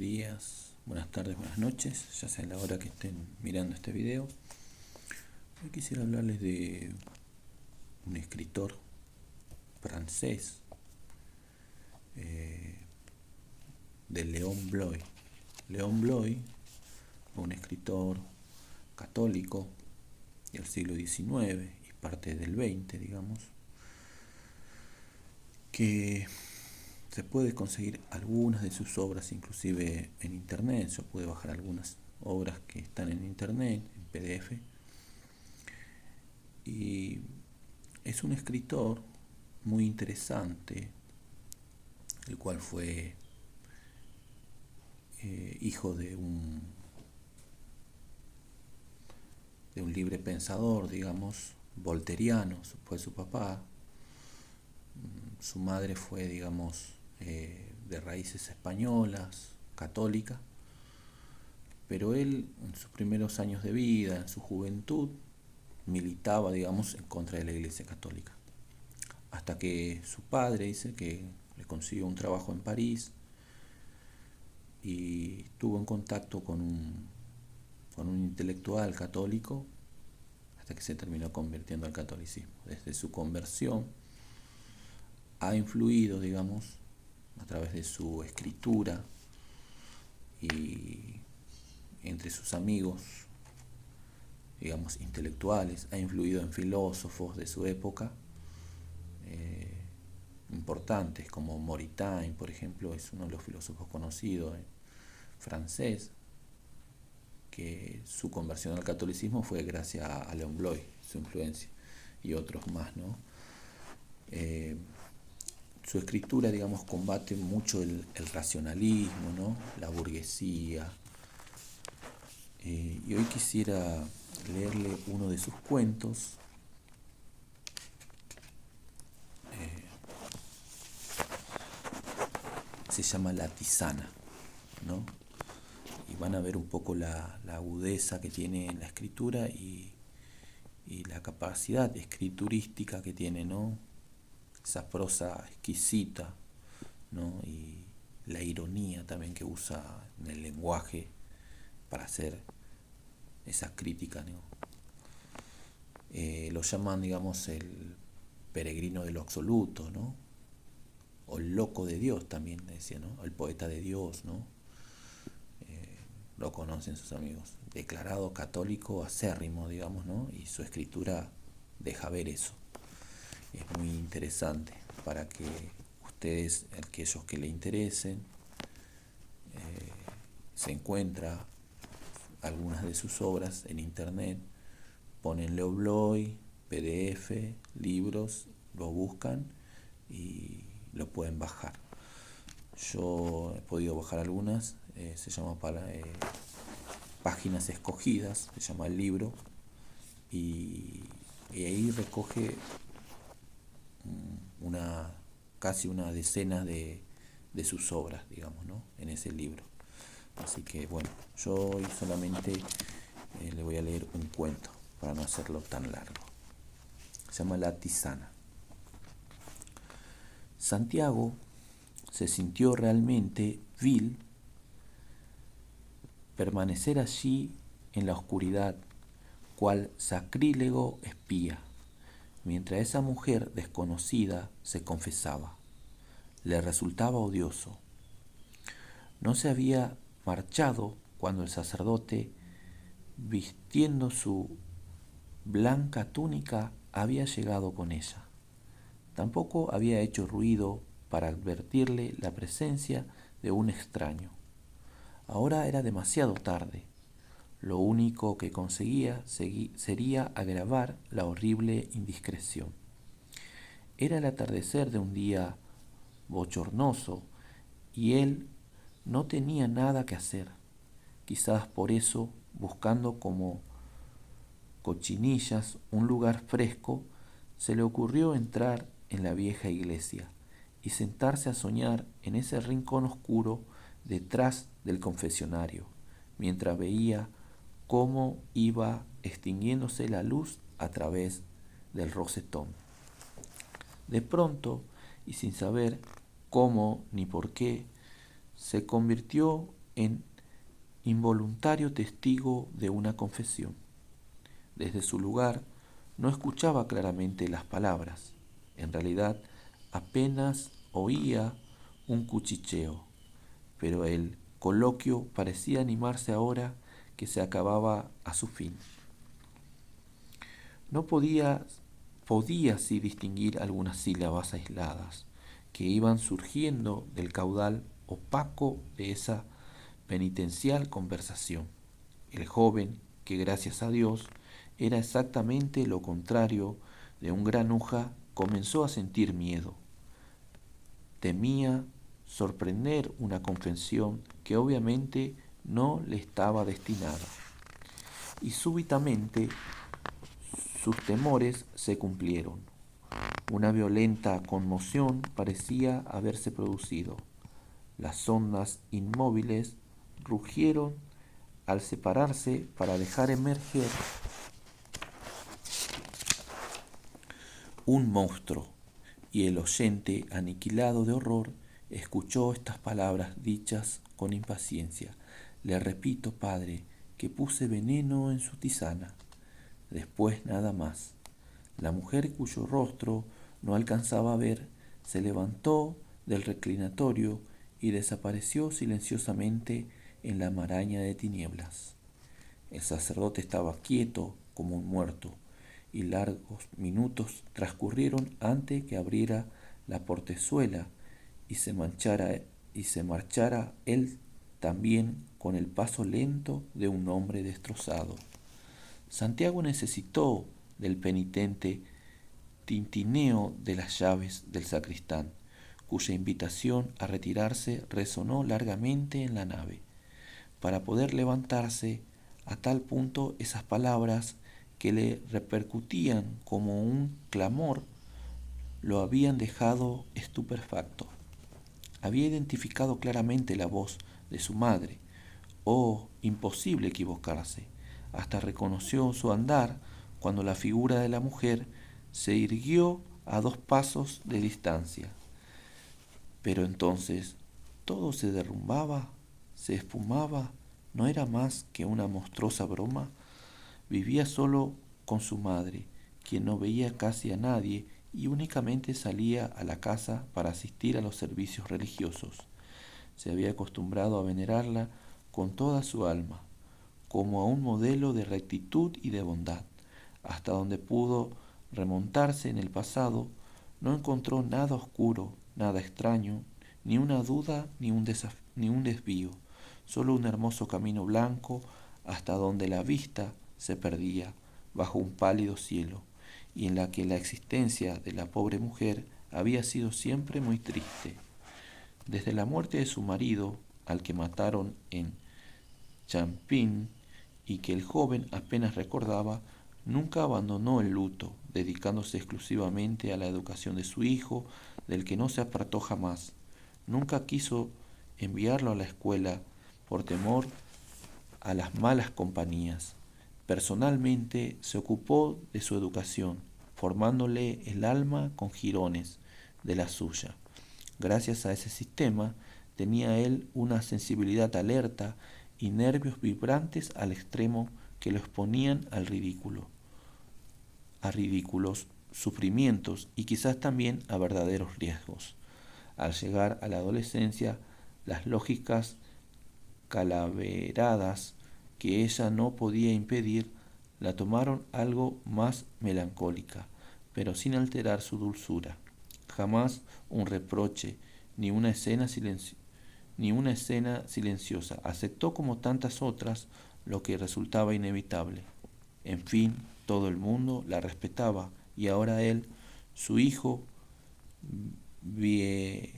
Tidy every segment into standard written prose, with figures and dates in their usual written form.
días, buenas tardes, buenas noches, ya sea la hora que estén mirando este video. Hoy quisiera hablarles de un escritor francés, de Léon Bloy. Léon Bloy fue un escritor católico del siglo XIX y parte del XX, digamos, que se puede conseguir algunas de sus obras inclusive en internet. Se puede bajar algunas obras que están en internet, en PDF. Y es un escritor muy interesante, el cual fue hijo de un libre pensador, digamos, volteriano, fue su papá. Su madre fue, digamos, de raíces españolas, católica, pero él en sus primeros años de vida, en su juventud, militaba, digamos, en contra de la Iglesia Católica. Hasta que su padre dice que le consiguió un trabajo en París y estuvo en contacto con un intelectual católico hasta que se terminó convirtiendo al catolicismo. Desde su conversión ha influido, digamos, a través de su escritura y entre sus amigos, digamos, intelectuales, ha influido en filósofos de su época importantes, como Moritán, por ejemplo, es uno de los filósofos conocidos, francés, que su conversión al catolicismo fue gracias a Léon Bloy, su influencia, y otros más, ¿no? Su escritura, digamos, combate mucho el racionalismo, ¿no? La burguesía. Y hoy quisiera leerle uno de sus cuentos. Se llama La Tisana, ¿no? Y van a ver un poco la agudeza que tiene en la escritura y la capacidad escriturística que tiene, ¿no? Esa prosa exquisita, ¿no? Y la ironía también que usa en el lenguaje para hacer esa crítica, ¿no? Lo llaman, digamos, el peregrino de lo absoluto, ¿no? O el loco de Dios también decía, ¿no? El poeta de Dios, ¿no? Lo conocen sus amigos. Declarado católico acérrimo, digamos, ¿no? Y su escritura deja ver eso. Es muy interesante para que ustedes, aquellos que le interesen, se encuentra algunas de sus obras en internet, ponen Léon Bloy, PDF, libros, lo buscan y lo pueden bajar. Yo he podido bajar algunas, se llama Páginas Escogidas, se llama el libro, y ahí recoge casi una decena de sus obras, digamos, ¿no? En ese libro. Así que bueno, yo hoy solamente le voy a leer un cuento para no hacerlo tan largo. Se llama La Tisana. Santiago se sintió realmente vil permanecer allí en la oscuridad, cual sacrílego espía, mientras esa mujer desconocida se confesaba. Le resultaba odioso. No se había marchado cuando el sacerdote, vistiendo su blanca túnica, había llegado con ella. Tampoco había hecho ruido para advertirle la presencia de un extraño. Ahora era demasiado tarde. Lo único que conseguía sería agravar la horrible indiscreción. Era el atardecer de un día bochornoso y él no tenía nada que hacer. Quizás por eso, buscando como cochinillas un lugar fresco, se le ocurrió entrar en la vieja iglesia y sentarse a soñar en ese rincón oscuro detrás del confesionario, mientras veía cómo iba extinguiéndose la luz a través del rosetón. De pronto, y sin saber cómo ni por qué, se convirtió en involuntario testigo de una confesión. Desde su lugar no escuchaba claramente las palabras. En realidad apenas oía un cuchicheo, pero el coloquio parecía animarse ahora que se acababa a su fin. No podía sí distinguir algunas sílabas aisladas que iban surgiendo del caudal opaco de esa penitencial conversación. El joven, que gracias a Dios era exactamente lo contrario de un granuja, comenzó a sentir miedo. Temía sorprender una confesión que obviamente no le estaba destinada. Y súbitamente sus temores se cumplieron. Una violenta conmoción parecía haberse producido. Las ondas inmóviles rugieron al separarse para dejar emerger un monstruo, y el oyente, aniquilado de horror, escuchó estas palabras dichas con impaciencia. Le repito, padre, que puse veneno en su tisana. Después nada más. La mujer, cuyo rostro no alcanzaba a ver, se levantó del reclinatorio y desapareció silenciosamente en la maraña de tinieblas. El sacerdote estaba quieto como un muerto, y largos minutos transcurrieron antes que abriera la portezuela y se marchara él también con el paso lento de un hombre destrozado. Santiago necesitó del penitente tintineo de las llaves del sacristán, cuya invitación a retirarse resonó largamente en la nave, para poder levantarse. A tal punto esas palabras, que le repercutían como un clamor, lo habían dejado estupefacto. Había identificado claramente la voz de su madre. Oh, imposible equivocarse. Hasta reconoció su andar cuando la figura de la mujer se irguió a 2 pasos de distancia. Pero entonces todo se derrumbaba, se esfumaba, no era más que una monstruosa broma. Vivía solo con su madre, quien no veía casi a nadie y únicamente salía a la casa para asistir a los servicios religiosos. Se había acostumbrado a venerarla con toda su alma, como a un modelo de rectitud y de bondad. Hasta donde pudo remontarse en el pasado, no encontró nada oscuro, nada extraño, ni una duda ni un desvío, solo un hermoso camino blanco hasta donde la vista se perdía bajo un pálido cielo, y en la que la existencia de la pobre mujer había sido siempre muy triste. Desde la muerte de su marido, al que mataron en Champín y que el joven apenas recordaba, nunca abandonó el luto, dedicándose exclusivamente a la educación de su hijo, del que no se apartó jamás. Nunca quiso enviarlo a la escuela por temor a las malas compañías. Personalmente se ocupó de su educación, formándole el alma con jirones de la suya. Gracias a ese sistema tenía él una sensibilidad alerta y nervios vibrantes al extremo que lo exponían al ridículo, a ridículos sufrimientos y quizás también a verdaderos riesgos. Al llegar a la adolescencia, las lógicas calaveradas que ella no podía impedir la tomaron algo más melancólica, pero sin alterar su dulzura. Jamás un reproche, ni una escena silenciosa. Aceptó como tantas otras lo que resultaba inevitable. En fin, todo el mundo la respetaba, y ahora él, su hijo bien,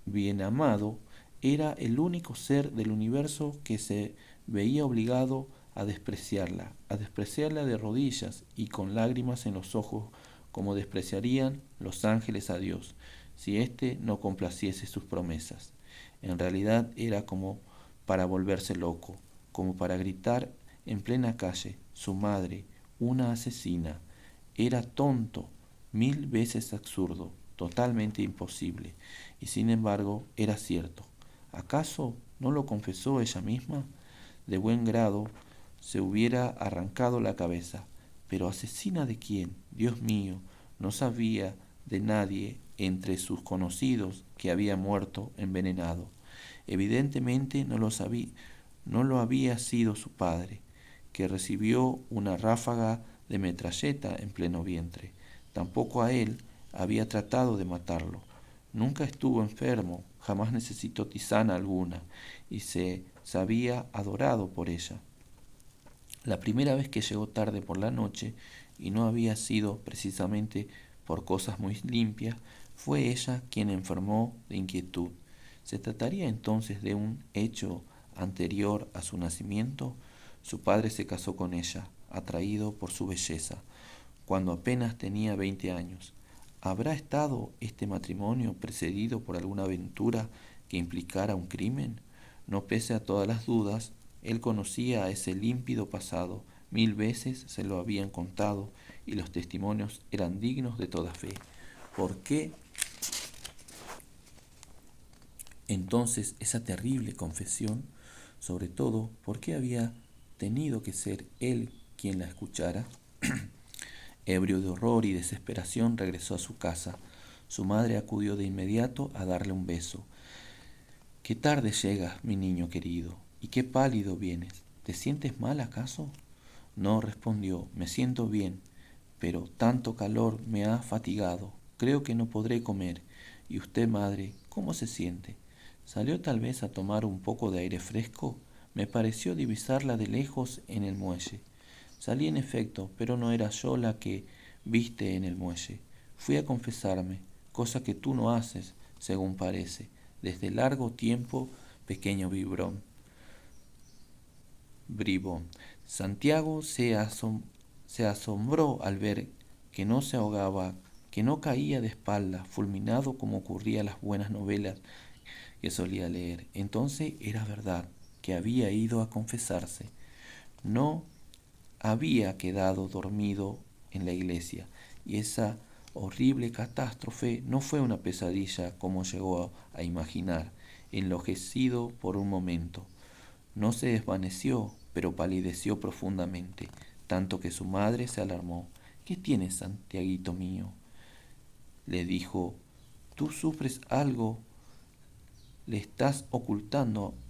bien amado, era el único ser del universo que se veía obligado a despreciarla de rodillas y con lágrimas en los ojos, como despreciarían los ángeles a Dios si éste no complaciese sus promesas. En realidad era como para volverse loco, como para gritar en plena calle: su madre, una asesina. Era tonto, 1000 veces absurdo, totalmente imposible, y sin embargo era cierto. ¿Acaso no lo confesó ella misma? De buen grado se hubiera arrancado la cabeza. ¿Pero asesina de quién? Dios mío, no sabía de nadie entre sus conocidos que había muerto envenenado. Evidentemente no lo había sido su padre, que recibió una ráfaga de metralleta en pleno vientre. Tampoco a él había tratado de matarlo. Nunca estuvo enfermo, jamás necesitó tisana alguna, y se sabía adorado por ella. La primera vez que llegó tarde por la noche, y no había sido precisamente por cosas muy limpias, fue ella quien enfermó de inquietud. ¿Se trataría entonces de un hecho anterior a su nacimiento? Su padre se casó con ella, atraído por su belleza, cuando apenas tenía 20 años. ¿Habrá estado este matrimonio precedido por alguna aventura que implicara un crimen? No pese a todas las dudas, él conocía a ese límpido pasado, 1000 veces se lo habían contado y los testimonios eran dignos de toda fe. ¿Por qué entonces esa terrible confesión? Sobre todo, ¿por qué había tenido que ser él quien la escuchara? Ebrio de horror y desesperación, regresó a su casa. Su madre acudió de inmediato a darle un beso. «Qué tarde llegas, mi niño querido, y qué pálido vienes. ¿Te sientes mal acaso?» «No», respondió, «me siento bien, pero tanto calor me ha fatigado. Creo que no podré comer. ¿Y usted, madre, cómo se siente? ¿Salió tal vez a tomar un poco de aire fresco? Me pareció divisarla de lejos en el muelle». Salí en efecto, pero no era yo la que viste en el muelle. Fui a confesarme, cosa que tú no haces, según parece, desde largo tiempo, pequeño bribón. Santiago se asombró al ver que no se ahogaba, que no caía de espaldas, fulminado como ocurría en las buenas novelas que solía leer. Entonces era verdad que había ido a confesarse. No había quedado dormido en la iglesia, y esa horrible catástrofe no fue una pesadilla como llegó a imaginar, enlojecido por un momento. No se desvaneció, pero palideció profundamente, tanto que su madre se alarmó. «¿Qué tienes, Santiaguito mío?», le dijo. «Tú sufres algo,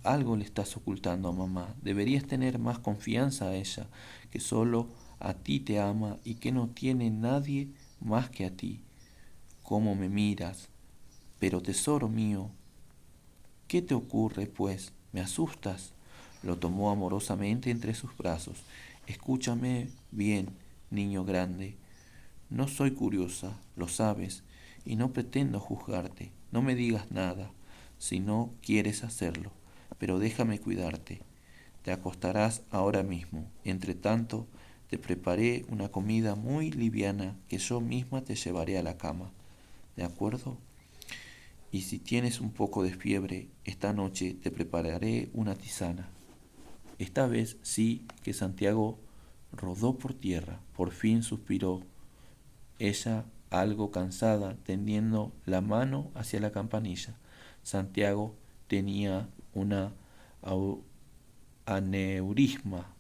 algo le estás ocultando a mamá. Deberías tener más confianza a ella, que solo a ti te ama y que no tiene nadie más que a ti. ¿Cómo me miras? Pero tesoro mío, ¿qué te ocurre, pues? ¿Me asustas?». Lo tomó amorosamente entre sus brazos. «Escúchame bien, niño grande. No soy curiosa, lo sabes, y no pretendo juzgarte. No me digas nada, si no quieres hacerlo, pero déjame cuidarte. Te acostarás ahora mismo. Entre tanto, te preparé una comida muy liviana que yo misma te llevaré a la cama. ¿De acuerdo? Y si tienes un poco de fiebre, esta noche te prepararé una tisana». Esta vez sí que Santiago rodó por tierra. Por fin suspiró, ella algo cansada, tendiendo la mano hacia la campanilla. Santiago tenía una aneurisma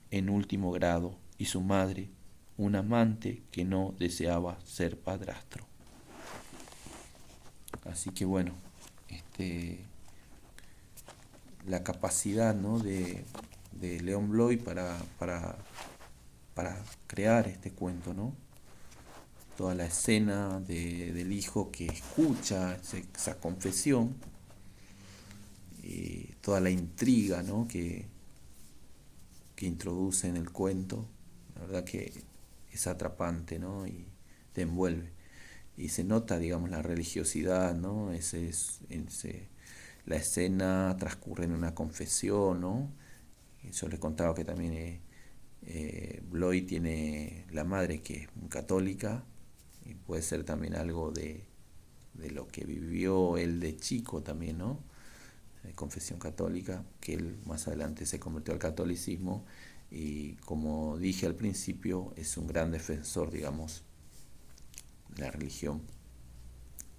en último grado, y su madre un amante que no deseaba ser padrastro. Así que bueno, la capacidad, ¿no?, de León Bloy para crear este cuento, ¿no? Toda la escena del hijo que escucha esa confesión, toda la intriga, ¿no?, que introduce en el cuento, la verdad que es atrapante, ¿no?, y te envuelve. Y se nota, digamos, la religiosidad, ¿no? La escena transcurre en una confesión, ¿no? Yo les contaba que también Bloy tiene la madre que es muy católica, y puede ser también algo de lo que vivió él de chico también, ¿no? De confesión católica, que él más adelante se convirtió al catolicismo, y como dije al principio, es un gran defensor, digamos, de la religión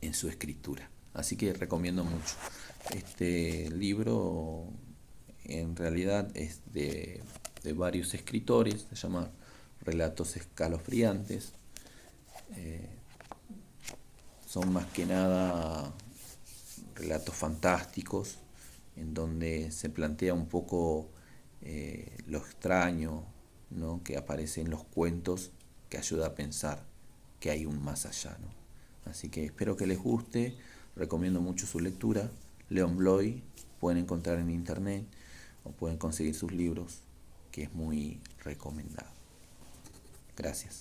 en su escritura. Así que recomiendo mucho. Este libro en realidad es de varios escritores, se llama Relatos Escalofriantes. Eh, Son más que nada relatos fantásticos en donde se plantea un poco lo extraño, ¿no?, que aparece en los cuentos, que ayuda a pensar que hay un más allá, ¿no? Así que espero que les guste, recomiendo mucho su lectura. Leon Bloy pueden encontrar en internet o pueden conseguir sus libros, que es muy recomendado. Gracias.